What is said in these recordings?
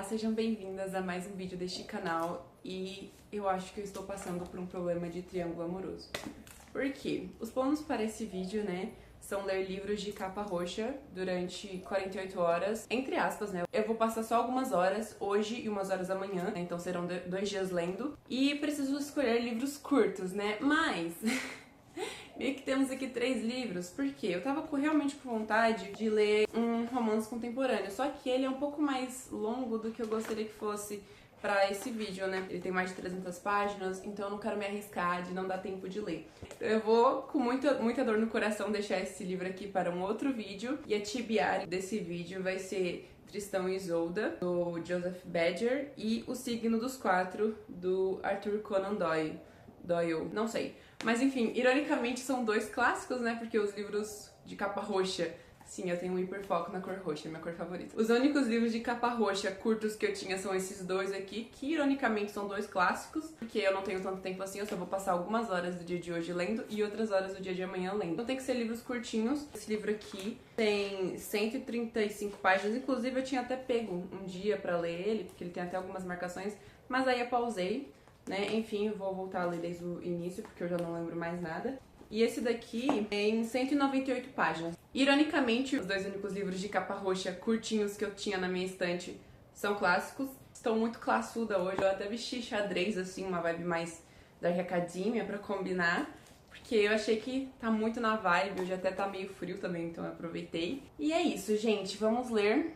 sejam bem-vindas a mais um vídeo deste canal e eu acho que eu estou passando por um problema de triângulo amoroso. Por quê? Os planos para esse vídeo, né, são ler livros de capa roxa durante 48 horas, entre aspas, né? Eu vou passar só algumas horas, hoje e umas horas amanhã, né? Então serão 2 dias lendo. E preciso escolher livros curtos, né? Mas... meio que temos aqui 3 livros, porque eu tava realmente com vontade de ler um romance contemporâneo, só que ele é um pouco mais longo do que eu gostaria que fosse pra esse vídeo, né? Ele tem mais de 300 páginas, então eu não quero me arriscar de não dar tempo de ler. Então eu vou, com muita dor no coração, deixar esse livro aqui para um outro vídeo, e a TBR desse vídeo vai ser Tristão e Isolda, do Joseph Badger, e O Signo dos Quatro, do Arthur Conan Doyle, não sei. Mas enfim, ironicamente são 2 clássicos, né? Porque os livros de capa roxa, sim, eu tenho um hiperfoco na cor roxa, minha cor favorita. Os únicos livros de capa roxa curtos que eu tinha são esses 2 aqui, que ironicamente são 2 clássicos, porque eu não tenho tanto tempo assim, eu só vou passar algumas horas do dia de hoje lendo e outras horas do dia de amanhã lendo. Então tem que ser livros curtinhos. Esse livro aqui tem 135 páginas, inclusive eu tinha até pego um dia pra ler ele, porque ele tem até algumas marcações, mas aí eu pausei, né? Enfim, eu vou voltar a ler desde o início, porque eu já não lembro mais nada. E esse daqui tem 198 páginas. Ironicamente, os 2 únicos livros de capa roxa curtinhos que eu tinha na minha estante são clássicos. Estou muito classuda hoje, eu até vesti xadrez, assim, uma vibe mais Dark Academia pra combinar, porque eu achei que tá muito na vibe, hoje até tá meio frio também, então eu aproveitei. E é isso, gente, vamos ler.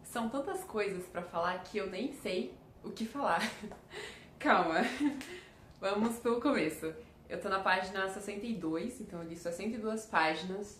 São tantas coisas pra falar que eu nem sei o que falar. Calma, vamos pelo começo. Eu tô na página 62, então eu li 62 páginas.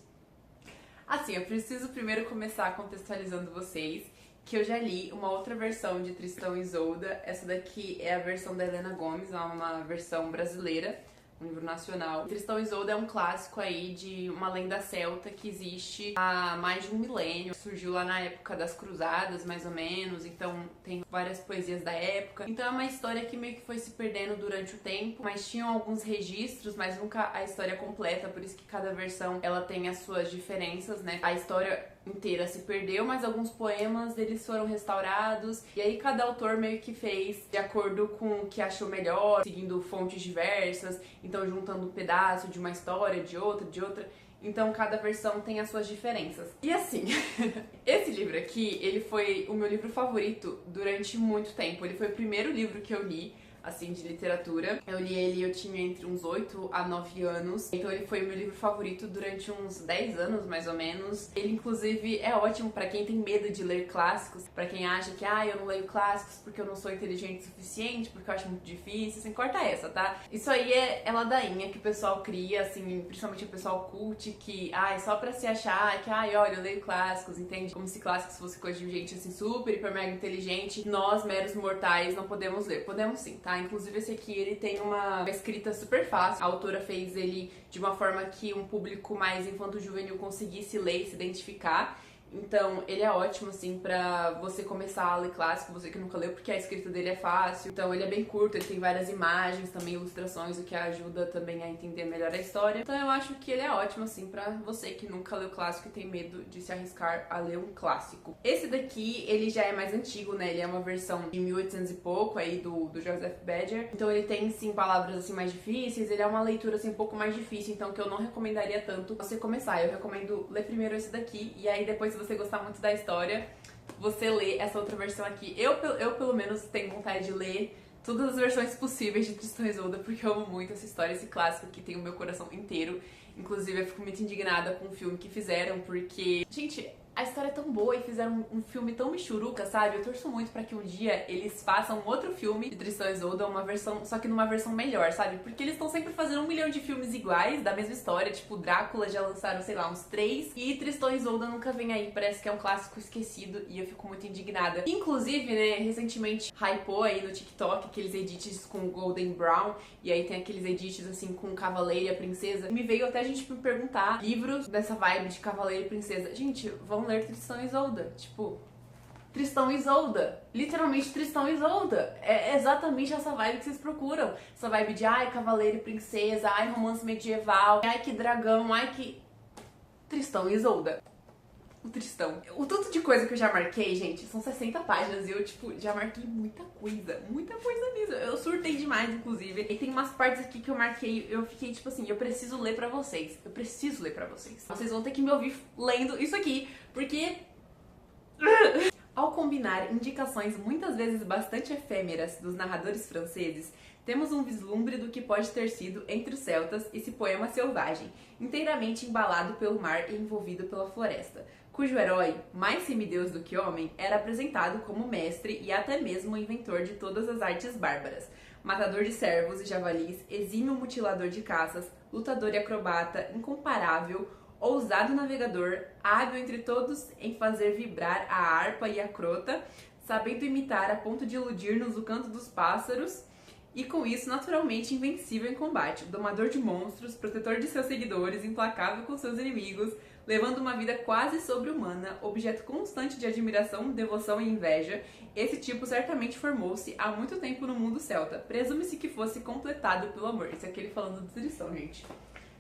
Assim, eu preciso primeiro começar contextualizando vocês que eu já li uma outra versão de Tristão e Isolda. Essa daqui é a versão da Helena Gomes, é uma versão brasileira, um livro nacional. Tristão e Isolda é um clássico aí de uma lenda celta que existe há mais de um milênio. Surgiu lá na época das cruzadas, mais ou menos, então tem várias poesias da época. Então é uma história que meio que foi se perdendo durante o tempo, mas tinham alguns registros, mas nunca a história completa, por isso que cada versão ela tem as suas diferenças, né? A história inteira se perdeu, mas alguns poemas deles foram restaurados, e aí cada autor meio que fez de acordo com o que achou melhor, seguindo fontes diversas, então juntando um pedaço de uma história, de outra, então cada versão tem as suas diferenças. E assim, esse livro aqui, ele foi o meu livro favorito durante muito tempo, ele foi o primeiro livro que eu li, assim, de literatura. Eu li ele, eu tinha entre uns 8 a 9 anos, então ele foi o meu livro favorito durante uns 10 anos, mais ou menos. Ele, inclusive, é ótimo pra quem tem medo de ler clássicos, pra quem acha que, eu não leio clássicos porque eu não sou inteligente o suficiente, porque eu acho muito difícil, assim, corta essa, tá? Isso aí é ladainha que o pessoal cria, assim, principalmente o pessoal cult, que, é só pra se achar que, olha, eu leio clássicos, entende? Como se clássicos fosse coisa de gente, assim, super, hiper, mega inteligente. Nós, meros mortais, não podemos ler. Podemos sim, tá? Inclusive esse aqui, ele tem uma escrita super fácil. A autora fez ele de uma forma que um público mais infanto-juvenil conseguisse ler e se identificar. Então, ele é ótimo, assim, pra você começar a ler clássico, você que nunca leu, porque a escrita dele é fácil. Então, ele é bem curto, ele tem várias imagens, também ilustrações, o que ajuda também a entender melhor a história. Então, eu acho que ele é ótimo, assim, pra você que nunca leu clássico e tem medo de se arriscar a ler um clássico. Esse daqui, ele já é mais antigo, né? Ele é uma versão de 1800 e pouco, aí, do Joseph Badger. Então, ele tem, sim, palavras, assim, mais difíceis. Ele é uma leitura, assim, um pouco mais difícil, então, que eu não recomendaria tanto você começar. Eu recomendo ler primeiro esse daqui, e aí, depois, se você gostar muito da história, você lê essa outra versão aqui. Eu pelo menos, tenho vontade de ler todas as versões possíveis de Tristão e Isolda, porque eu amo muito essa história, esse clássico que tem o meu coração inteiro. Inclusive, eu fico muito indignada com o filme que fizeram, porque, gente, a história é tão boa e fizeram um filme tão michuruca, sabe? Eu torço muito pra que um dia eles façam um outro filme de Tristão e Isolda, uma versão, só que numa versão melhor, sabe? Porque eles estão sempre fazendo 1 milhão de filmes iguais, da mesma história, tipo Drácula já lançaram, sei lá, uns 3, e Tristão e Isolda nunca vem aí, parece que é um clássico esquecido e eu fico muito indignada. Inclusive, né, recentemente hypou aí no TikTok aqueles edits com Golden Brown, e aí tem aqueles edits assim com o Cavaleiro e a Princesa. Me veio até a gente me perguntar livros dessa vibe de Cavaleiro e Princesa. Gente, vão ler Tristão e Isolda. Tipo, Tristão e Isolda. Literalmente Tristão e Isolda. É exatamente essa vibe que vocês procuram. Essa vibe de, ai, Cavaleiro e Princesa, ai, romance medieval, ai, que dragão, ai, que... Tristão e Isolda. O Tristão. O tanto de coisa que eu já marquei, gente, são 60 páginas e eu, tipo, já marquei muita coisa nisso. Eu surtei demais, inclusive. E tem umas partes aqui que eu marquei, eu fiquei, tipo assim, eu preciso ler pra vocês. Eu preciso ler pra vocês. Vocês vão ter que me ouvir lendo isso aqui, porque... Ao combinar indicações muitas vezes bastante efêmeras dos narradores franceses, temos um vislumbre do que pode ter sido Entre os Celtas esse poema selvagem, inteiramente embalado pelo mar e envolvido pela floresta, cujo herói, mais semideus do que homem, era apresentado como mestre e até mesmo inventor de todas as artes bárbaras, matador de cervos e javalis, exímio mutilador de caças, lutador e acrobata, incomparável, ousado navegador, hábil entre todos em fazer vibrar a harpa e a crota, sabendo imitar a ponto de iludir-nos o canto dos pássaros, e com isso naturalmente invencível em combate, domador de monstros, protetor de seus seguidores, implacável com seus inimigos, levando uma vida quase sobre-humana, objeto constante de admiração, devoção e inveja. Esse tipo certamente formou-se há muito tempo no mundo celta, presume-se que fosse completado pelo amor. Isso aqui ele falando de Tristão, gente.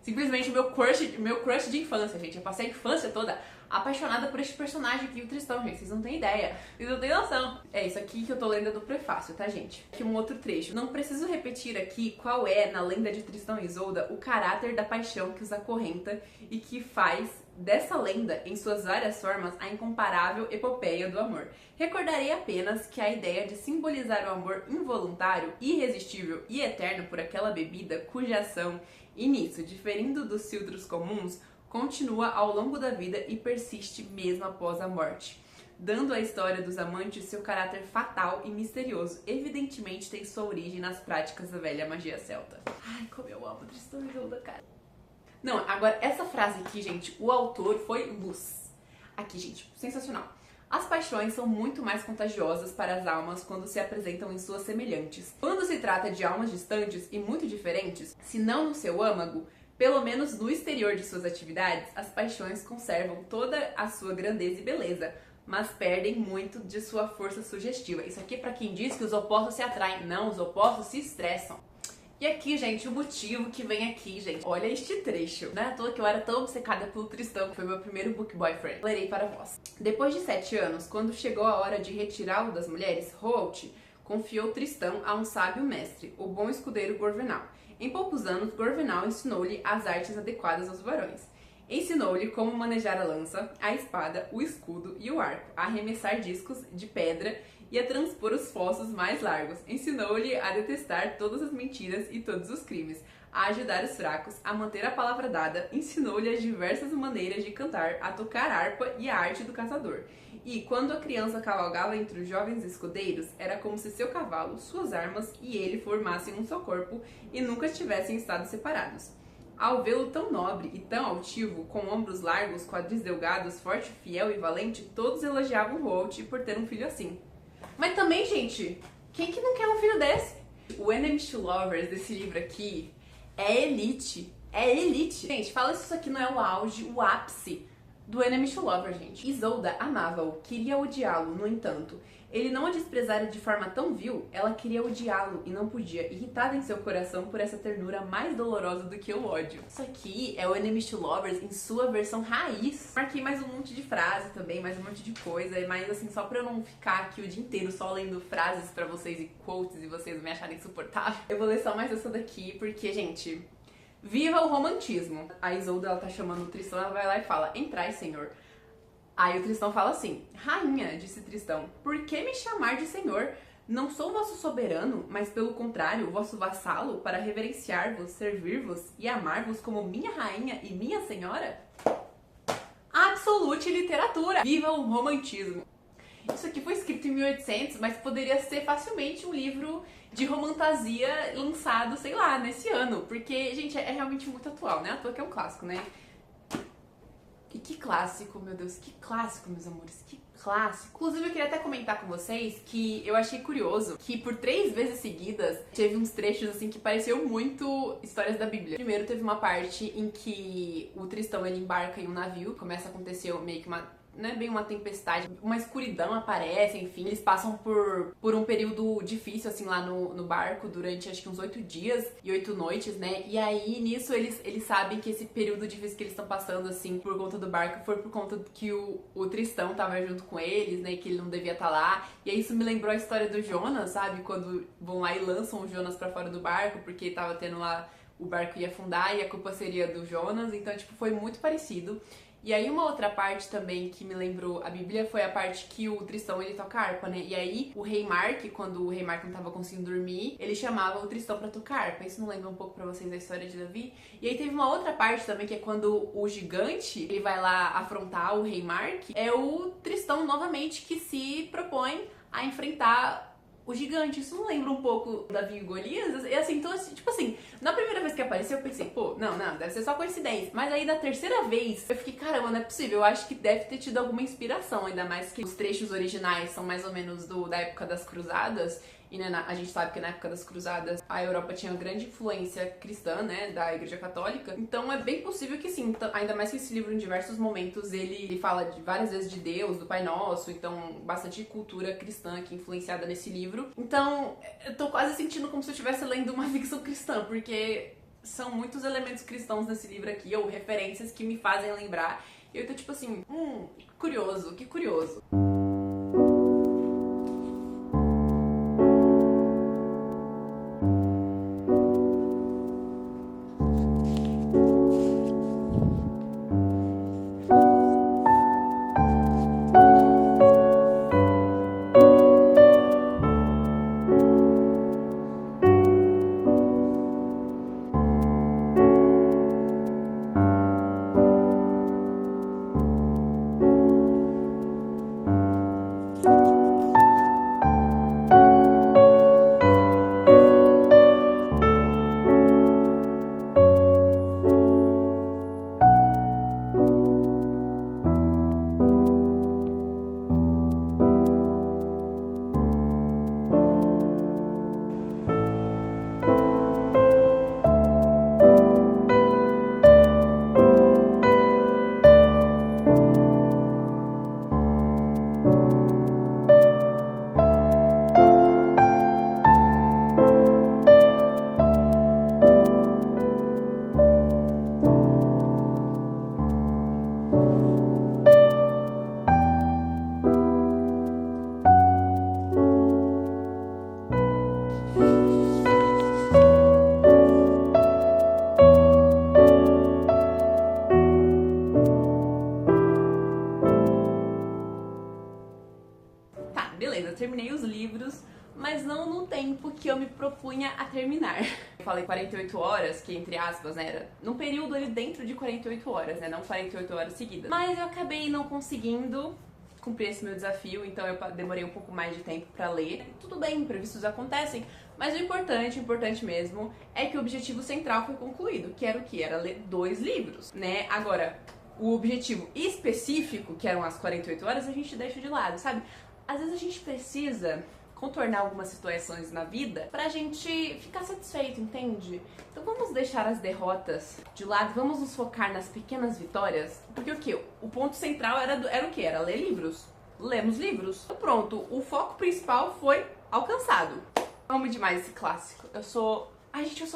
Simplesmente meu crush de infância, gente. Eu passei a infância toda apaixonada por este personagem aqui, o Tristão, gente. Vocês não têm ideia. Vocês não têm noção. É isso aqui que eu tô lendo do prefácio, tá, gente? Aqui um outro trecho. Não preciso repetir aqui qual é, na lenda de Tristão e Isolda, o caráter da paixão que os acorrenta e que faz dessa lenda, em suas várias formas, a incomparável epopeia do amor. Recordarei apenas que a ideia de simbolizar o amor involuntário, irresistível e eterno por aquela bebida cuja ação e nisso, diferindo dos filtros comuns, continua ao longo da vida e persiste mesmo após a morte, dando à história dos amantes seu caráter fatal e misterioso. Evidentemente tem sua origem nas práticas da velha magia celta. Ai, como eu amo Tristão e Isolda, cara. Não, agora essa frase aqui, gente, o autor foi luz. Aqui, gente, sensacional. As paixões são muito mais contagiosas para as almas quando se apresentam em suas semelhantes. Quando se trata de almas distantes e muito diferentes, se não no seu âmago, pelo menos no exterior de suas atividades, as paixões conservam toda a sua grandeza e beleza, mas perdem muito de sua força sugestiva. Isso aqui é pra quem diz que os opostos se atraem. Não, os opostos se estressam. E aqui, gente, o motivo que vem aqui, gente. Olha este trecho. Não é à toa que eu era tão obcecada pelo Tristão, que foi meu primeiro book boyfriend. Lerei para vós. Depois de 7 anos, quando chegou a hora de retirá-lo das mulheres, Roald confiou Tristão a um sábio mestre, o bom escudeiro Gorvenal. Em poucos anos, Gorvenal ensinou-lhe as artes adequadas aos varões. Ensinou-lhe como manejar a lança, a espada, o escudo e o arco, a arremessar discos de pedra e a transpor os fossos mais largos. Ensinou-lhe a detestar todas as mentiras e todos os crimes, a ajudar os fracos, a manter a palavra dada. Ensinou-lhe as diversas maneiras de cantar, a tocar harpa e a arte do caçador. E, quando a criança cavalgava entre os jovens escudeiros, era como se seu cavalo, suas armas e ele formassem um só corpo e nunca estivessem em estados separados. Ao vê-lo tão nobre e tão altivo, com ombros largos, quadris delgados, forte, fiel e valente, todos elogiavam Roald por ter um filho assim. Mas também, gente, quem que não quer um filho desse? O Enemies to Lovers desse livro aqui é elite. É elite. Gente, fala se isso aqui não é o auge, o ápice do Enemies to Lovers, gente. Isolda amava-o, queria odiá-lo, no entanto. Ele não a desprezara de forma tão vil, ela queria odiá-lo e não podia, irritada em seu coração por essa ternura mais dolorosa do que o ódio. Isso aqui é o Enemies to Lovers em sua versão raiz. Marquei mais um monte de frase também, mais um monte de coisa, mas assim, só pra eu não ficar aqui o dia inteiro só lendo frases pra vocês e quotes e vocês me acharem insuportável, eu vou ler só mais essa daqui, porque, gente, viva o romantismo. A Isolda, ela tá chamando o Tristão, ela vai lá e fala: entrai, senhor. Aí o Tristão fala assim: rainha, disse Tristão, por que me chamar de senhor? Não sou vosso soberano, mas pelo contrário, vosso vassalo, para reverenciar-vos, servir-vos e amar-vos como minha rainha e minha senhora? absolute literatura. Viva o romantismo! Isso aqui foi escrito em 1800, mas poderia ser facilmente um livro de romantasia lançado, sei lá, nesse ano. Porque, gente, é realmente muito atual, né? À toa que é um clássico, né? E que clássico, meu Deus, que clássico, meus amores, que clássico. Inclusive, eu queria até comentar com vocês que eu achei curioso que por 3 vezes seguidas teve uns trechos assim que pareciam muito histórias da Bíblia. Primeiro teve uma parte em que o Tristão ele embarca em um navio, começa a acontecer meio que não é bem uma tempestade, uma escuridão aparece, enfim, eles passam por um período difícil, assim, lá no barco, durante acho que uns 8 dias e 8 noites, né, e aí, nisso, eles sabem que esse período difícil que eles estão passando, assim, por conta do barco, foi por conta que o Tristão tava junto com eles, né, que ele não devia estar lá, e aí isso me lembrou a história do Jonas, sabe, quando vão lá e lançam o Jonas pra fora do barco, porque tava tendo lá, o barco ia afundar e a culpa seria do Jonas, então, tipo, foi muito parecido. E aí uma outra parte também que me lembrou a Bíblia foi a parte que o Tristão ele toca harpa, né? E aí o rei Mark, quando o rei Mark não tava conseguindo dormir, ele chamava o Tristão pra tocar harpa. Isso não lembra um pouco pra vocês da história de Davi? E aí teve uma outra parte também que é quando o gigante ele vai lá afrontar o rei Mark, é o Tristão novamente que se propõe a enfrentar o gigante. Isso não lembra um pouco Davi e Golias? E assim, então, tipo assim, na primeira vez que apareceu, eu pensei, pô, não, deve ser só coincidência. Mas aí, da terceira vez, eu fiquei, caramba, não é possível. Eu acho que deve ter tido alguma inspiração, ainda mais que os trechos originais são mais ou menos da época das Cruzadas. E né, a gente sabe que na época das Cruzadas a Europa tinha uma grande influência cristã, né, da Igreja Católica. Então é bem possível que sim, ainda mais que esse livro em diversos momentos ele fala várias vezes de Deus, do Pai Nosso, então bastante cultura cristã aqui influenciada nesse livro. Então eu tô quase sentindo como se eu estivesse lendo uma ficção cristã, porque são muitos elementos cristãos nesse livro aqui, ou referências que me fazem lembrar. E eu tô tipo assim, curioso, que curioso. Beleza, terminei os livros, mas não no tempo que eu me propunha a terminar. Eu falei 48 horas, que entre aspas, né, era num período ali dentro de 48 horas, né, não 48 horas seguidas. Mas eu acabei não conseguindo cumprir esse meu desafio, então eu demorei um pouco mais de tempo pra ler. Tudo bem, imprevistos acontecem, mas o importante mesmo, é que o objetivo central foi concluído, que era o quê? Era ler 2 livros, né? Agora, o objetivo específico, que eram as 48 horas, a gente deixa de lado, sabe? Às vezes a gente precisa contornar algumas situações na vida pra gente ficar satisfeito, entende? Então vamos deixar as derrotas de lado, vamos nos focar nas pequenas vitórias, porque o que? O ponto central era o que? Era ler livros. Lemos livros. Então pronto, o foco principal foi alcançado. Amo demais esse clássico. Eu sou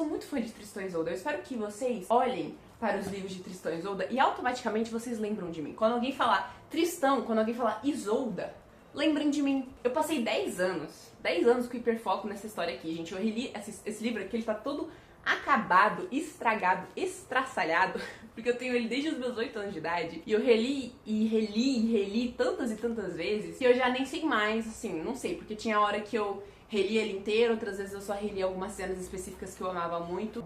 muito fã de Tristão e Isolda. Eu espero que vocês olhem para os livros de Tristão e Isolda e automaticamente vocês lembram de mim. Quando alguém falar Tristão, quando alguém falar Isolda, lembrem de mim. Eu passei 10 anos com hiperfoco nessa história aqui, gente. Eu reli esse livro aqui, ele tá todo acabado, estragado, estraçalhado, porque eu tenho ele desde os meus 8 anos de idade, e eu reli tantas e tantas vezes, que eu já nem sei mais, assim, não sei, porque tinha hora que eu reli ele inteiro, outras vezes eu só reli algumas cenas específicas que eu amava muito.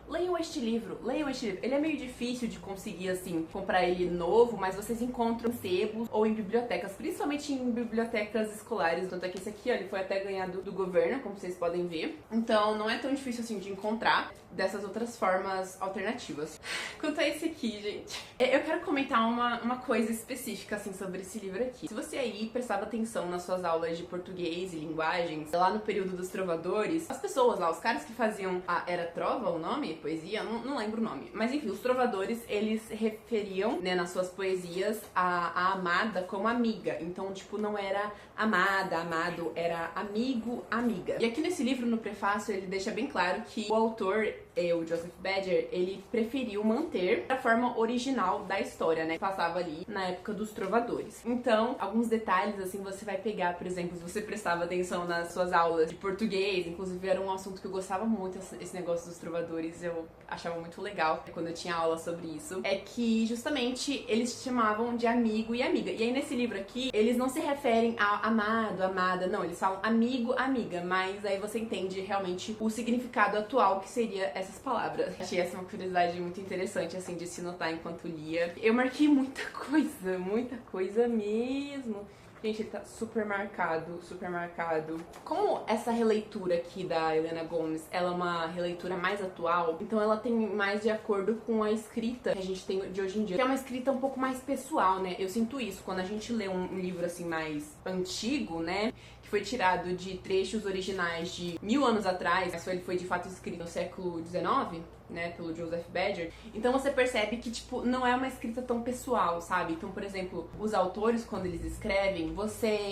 Leiam este livro, leiam este livro. Ele é meio difícil de conseguir, assim, comprar ele novo, mas vocês encontram em sebos ou em bibliotecas, principalmente em bibliotecas escolares. Tanto é que esse aqui, ó, ele foi até ganhado do governo, como vocês podem ver. Então, não é tão difícil, assim, de encontrar dessas outras formas alternativas. Quanto a esse aqui, gente, eu quero comentar uma coisa específica, assim, sobre esse livro aqui. Se você aí prestava atenção nas suas aulas de português e linguagens, lá no período dos trovadores, as pessoas lá, os caras que faziam era trova o nome? Poesia, não lembro o nome. Mas enfim, os trovadores, eles referiam, né, nas suas poesias, a amada como amiga. Então, tipo, não era amada, amado, era amigo, amiga. E aqui nesse livro, no prefácio, ele deixa bem claro que o autor, o Joseph Badger, ele preferiu manter a forma original da história, né, que passava ali na época dos trovadores. Então, alguns detalhes, assim, você vai pegar, por exemplo, se você prestava atenção nas suas aulas de português, inclusive era um assunto que eu gostava muito, esse negócio dos trovadores, eu achava muito legal quando eu tinha aula sobre isso, é que justamente eles chamavam de amigo e amiga. E aí nesse livro aqui, eles não se referem a amado, amada, não, eles falam amigo, amiga, mas aí você entende realmente o significado atual que seria essas palavras. Achei essa uma curiosidade muito interessante, assim, de se notar enquanto lia. Eu marquei muita coisa mesmo. Gente, ele tá super marcado, super marcado. Como essa releitura aqui da Helena Gomes, ela é uma releitura mais atual, então ela tem mais de acordo com a escrita que a gente tem de hoje em dia, que é uma escrita um pouco mais pessoal, né? Eu sinto isso quando a gente lê um livro assim mais antigo, né? Que foi tirado de trechos originais de 1000 anos atrás, mas ele foi de fato escrito no século XIX, né, pelo Joseph Badger. Então você percebe que, tipo, não é uma escrita tão pessoal, sabe? Então, por exemplo, os autores, quando eles escrevem,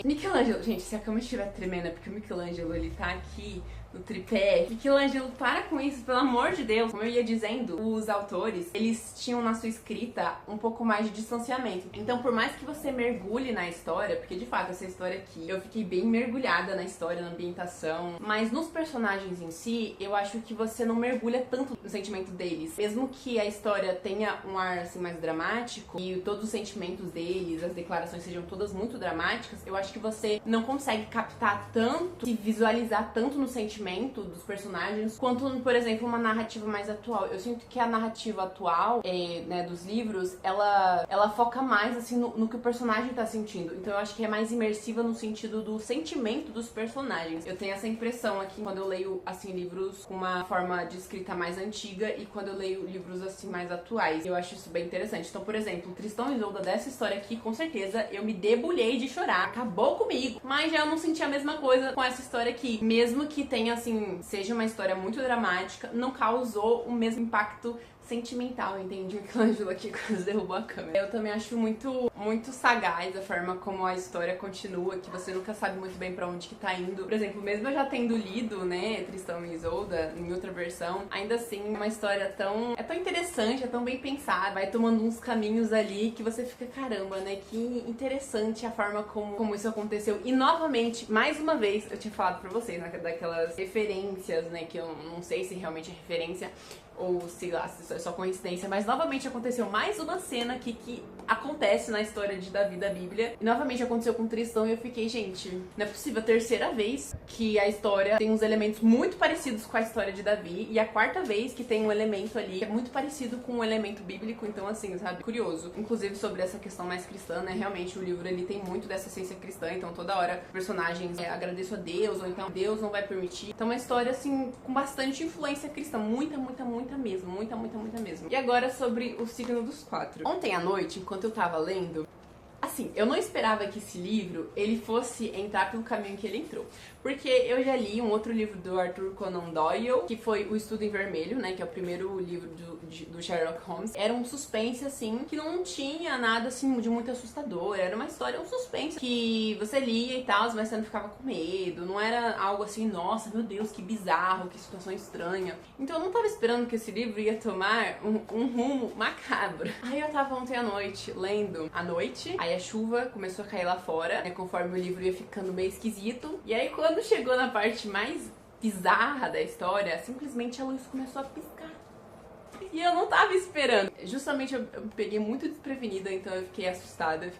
Michelangelo, gente, se a cama estiver tremenda, porque o Michelangelo, ele tá aqui no tripé. Michelangelo, para com isso, pelo amor de Deus. Como eu ia dizendo, os autores, eles tinham na sua escrita um pouco mais de distanciamento. Então, por mais que você mergulhe na história, porque de fato essa história aqui, eu fiquei bem mergulhada na história, na ambientação, mas nos personagens em si, eu acho que você não mergulha tanto no sentimento deles. Mesmo que a história tenha um ar assim mais dramático e todos os sentimentos deles, as declarações sejam todas muito dramáticas, eu acho que você não consegue captar tanto, se visualizar tanto no sentimento dos personagens, quanto, por exemplo, uma narrativa mais atual. Eu sinto que a narrativa atual, né, dos livros, ela foca mais, assim, no que o personagem tá sentindo. Então eu acho que é mais imersiva no sentido do sentimento dos personagens. Eu tenho essa impressão aqui quando eu leio, assim, livros com uma forma de escrita mais antiga e quando eu leio livros, assim, mais atuais. Eu acho isso bem interessante. Então, por exemplo, Tristão e Isolda, dessa história aqui, com certeza, eu me debulhei de chorar. Acabou comigo. Mas já eu não senti a mesma coisa com essa história aqui. Mesmo que tenha, assim, seja uma história muito dramática, não causou o mesmo impacto sentimental, entende? O Michelangelo aqui quase derrubou a câmera. Eu também acho muito sagaz a forma como a história continua, que você nunca sabe muito bem pra onde que tá indo. Por exemplo, mesmo eu já tendo lido, né, Tristão e Isolda, em outra versão, ainda assim, uma história é tão interessante, é tão bem pensada, vai tomando uns caminhos ali que você fica, caramba, né, que interessante a forma como isso aconteceu. E novamente, mais uma vez, eu tinha falado pra vocês, né, daquelas referências, né, que eu não sei se realmente é referência, ou sei lá, se é só coincidência, mas novamente aconteceu mais uma cena aqui que acontece na história de Davi da Bíblia. E novamente aconteceu com Tristão e eu fiquei, gente, não é possível, a terceira vez que a história tem uns elementos muito parecidos com a história de Davi, e a quarta vez que tem um elemento ali que é muito parecido com um elemento bíblico, então assim, sabe, curioso. Inclusive sobre essa questão mais cristã, né, realmente o livro ele tem muito dessa essência cristã, então toda hora personagens agradeço a Deus, ou então Deus não vai permitir. Então é uma história assim, com bastante influência cristã, muita mesmo. E agora sobre o signo dos quatro. Ontem à noite, enquanto eu tava lendo, assim, eu não esperava que esse livro, ele fosse entrar pelo caminho que ele entrou. Porque eu já li um outro livro do Arthur Conan Doyle, que foi O Estudo em Vermelho, né, que é o primeiro livro do Sherlock Holmes. Era um suspense, assim, que não tinha nada, assim, de muito assustador. Era uma história, um suspense que você lia e tal, mas você não ficava com medo. Não era algo assim, nossa, meu Deus, que bizarro, que situação estranha. Então eu não tava esperando que esse livro ia tomar um rumo macabro. Aí eu tava ontem à noite, lendo à noite, aí a chuva começou a cair lá fora, né, conforme o livro ia ficando meio esquisito. E aí quando chegou na parte mais bizarra da história, simplesmente a luz começou a piscar. E eu não tava esperando. Justamente eu me peguei muito desprevenida, então eu fiquei assustada,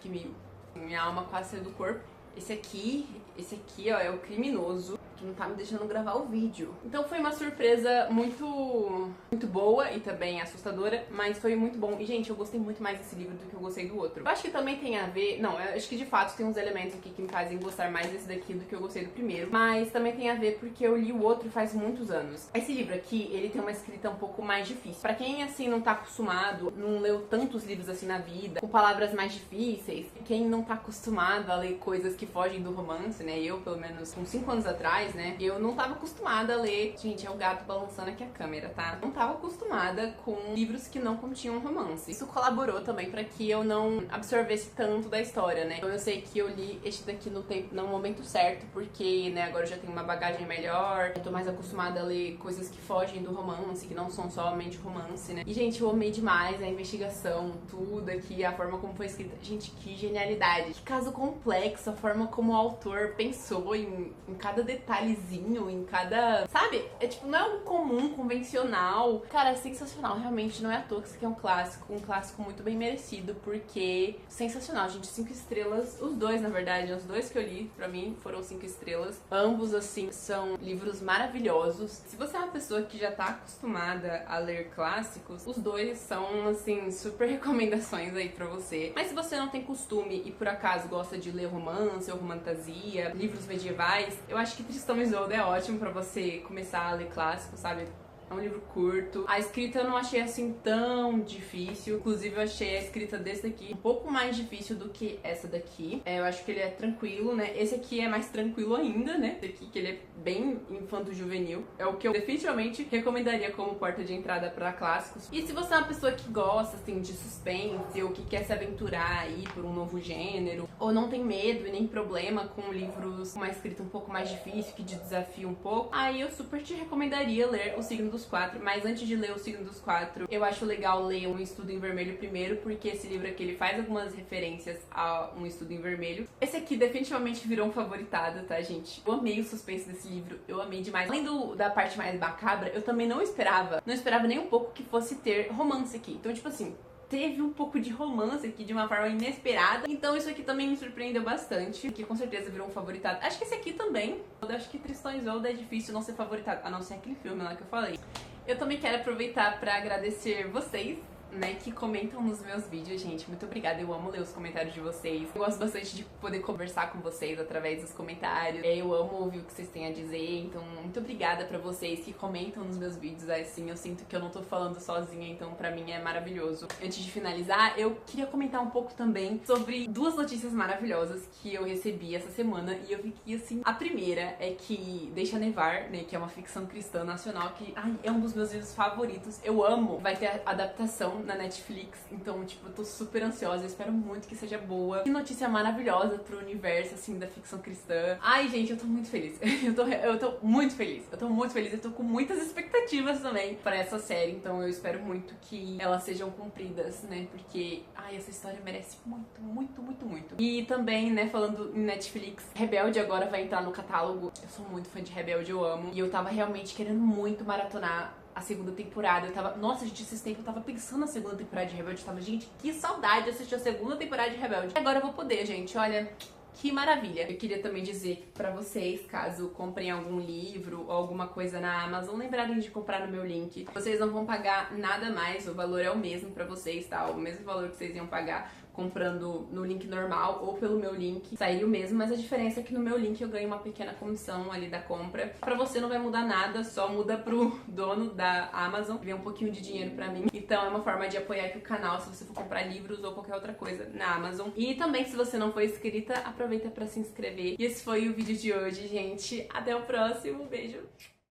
minha alma quase saiu do corpo. Esse aqui, ó, é o criminoso que não tá me deixando gravar o vídeo. Então foi uma surpresa muito boa e também assustadora, mas foi muito bom. E, gente, eu gostei muito mais desse livro do que eu gostei do outro. Eu acho que também tem a ver... Não, eu acho que de fato tem uns elementos aqui que me fazem gostar mais desse daqui do que eu gostei do primeiro, mas também tem a ver porque eu li o outro faz muitos anos. Esse livro aqui, ele tem uma escrita um pouco mais difícil. Pra quem, assim, não tá acostumado, não leu tantos livros assim na vida, com palavras mais difíceis, quem não tá acostumado a ler coisas que fogem do romance, né? Eu, pelo menos, com 5 anos atrás, né? Eu não tava acostumada a ler... Gente, é o gato balançando aqui a câmera, tá? Não tava acostumada com livros que não continham romance. Isso colaborou também pra que eu não absorvesse tanto da história, né? Então eu sei que eu li este daqui no momento certo, porque, né, agora eu já tenho uma bagagem melhor, eu tô mais acostumada a ler coisas que fogem do romance, que não são somente romance, né? E, gente, eu amei demais a investigação, tudo aqui, a forma como foi escrita. Gente, que genialidade, que caso complexo, a forma como o autor pensou em cada detalhezinho, em cada... Sabe? É tipo, não é algo comum, convencional. Cara, é sensacional, realmente não é à toa que isso aqui é um clássico muito bem merecido, porque sensacional, gente, 5 estrelas, os dois, na verdade, os dois que eu li, pra mim, foram 5 estrelas. Ambos, assim, são livros maravilhosos. Se você é uma pessoa que já tá acostumada a ler clássicos, os dois são, assim, super recomendações aí pra você. Mas se você não tem costume e por acaso gosta de ler romance ou fantasia, livros medievais, eu acho que Tristão e Isolda é ótimo pra você começar a ler clássicos, sabe? É um livro curto. A escrita eu não achei assim tão difícil. Inclusive eu achei a escrita desse daqui um pouco mais difícil do que essa daqui. Eu acho que ele é tranquilo, né? Esse aqui é mais tranquilo ainda, né? Esse aqui que ele é bem infanto-juvenil. É o que eu definitivamente recomendaria como porta de entrada pra clássicos. E se você é uma pessoa que gosta, assim, de suspense ou que quer se aventurar aí por um novo gênero, ou não tem medo e nem problema com livros com uma escrita um pouco mais difícil, que te desafia um pouco, aí eu super te recomendaria ler O Signo dos Quatro. Mas antes de ler O Signo dos Quatro, eu acho legal ler Um Estudo em Vermelho primeiro, porque esse livro aqui ele faz algumas referências a Um Estudo em Vermelho. Esse aqui definitivamente virou um favoritado, tá, gente? Eu amei o suspense desse livro, eu amei demais. Além da parte mais macabra, eu também não esperava nem um pouco que fosse ter romance aqui. Então, tipo assim, teve um pouco de romance aqui de uma forma inesperada. Então isso aqui também me surpreendeu bastante, que com certeza virou um favoritado. Acho que esse aqui também. Eu acho que Tristão e Isolda é difícil não ser favoritado, a não ser aquele filme lá que eu falei. Eu também quero aproveitar pra agradecer vocês, né, que comentam nos meus vídeos, gente. Muito obrigada, eu amo ler os comentários de vocês. Eu gosto bastante de poder conversar com vocês através dos comentários. Eu amo ouvir o que vocês têm a dizer, então muito obrigada pra vocês que comentam nos meus vídeos. Assim, eu sinto que eu não tô falando sozinha, então pra mim é maravilhoso. Antes de finalizar, eu queria comentar um pouco também sobre 2 notícias maravilhosas que eu recebi essa semana e eu fiquei assim... A primeira é que Deixa Nevar, né, que é uma ficção cristã nacional que, ai, é um dos meus livros favoritos. Eu amo. Vai ter a adaptação na Netflix, então, tipo, eu tô super ansiosa, eu espero muito que seja boa. Que notícia maravilhosa pro universo, assim, da ficção cristã. Ai, gente, eu tô muito feliz. Eu tô muito feliz. Eu tô muito feliz, eu tô com muitas expectativas também pra essa série, então eu espero muito que elas sejam cumpridas, né, porque, ai, essa história merece muito, muito, muito, muito. E também, né, falando em Netflix, Rebelde agora vai entrar no catálogo. Eu sou muito fã de Rebelde, eu amo. E eu tava realmente querendo muito maratonar a segunda temporada. Eu tava... Nossa, gente, esses tempos eu tava pensando na segunda temporada de Rebelde. Eu tava, gente, que saudade de assistir a segunda temporada de Rebelde. Agora eu vou poder, gente. Olha... Que maravilha! Eu queria também dizer pra vocês, caso comprem algum livro ou alguma coisa na Amazon, lembrarem de comprar no meu link. Vocês não vão pagar nada mais, o valor é o mesmo pra vocês, tá? O mesmo valor que vocês iam pagar comprando no link normal ou pelo meu link, sairia o mesmo, mas a diferença é que no meu link eu ganho uma pequena comissão ali da compra. Pra você não vai mudar nada, só muda pro dono da Amazon, que vem um pouquinho de dinheiro pra mim. Então é uma forma de apoiar aqui o canal se você for comprar livros ou qualquer outra coisa na Amazon. E também, se você não for inscrita, aproveita pra se inscrever. E esse foi o vídeo de hoje, gente. Até o próximo. Beijo!